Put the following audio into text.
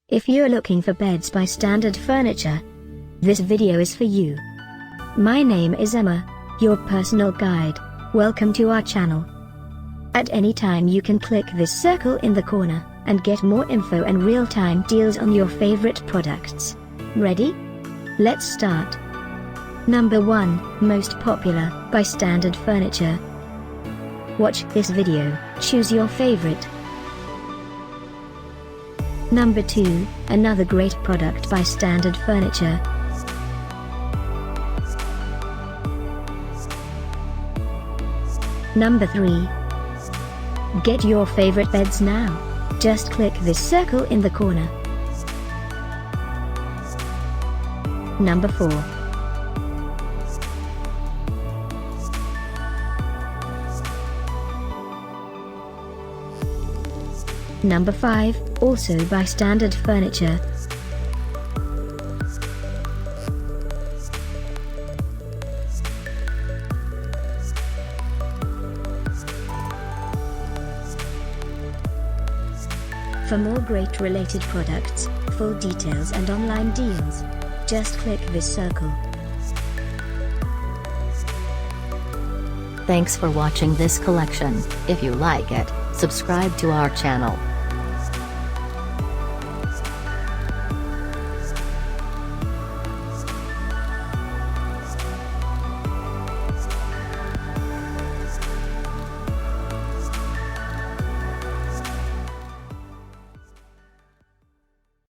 If you're looking for beds by Standard Furniture, this video is for you. My name is Emma, your personal guide. Welcome to our channel. At any time you can click this circle in the corner, and get more info and real-time deals on your favorite products. Ready? Let's start. Number 1, Most Popular, by Standard Furniture. Watch this video, choose your favorite. Number 2, another great product by Standard Furniture. Number 3. Get your favorite beds now. Just click this circle in the corner. Number 4. Number 5, also by Standard Furniture. For more great related products, full details and online deals, just click this circle. Thanks for watching this collection. If you like it, subscribe to our channel.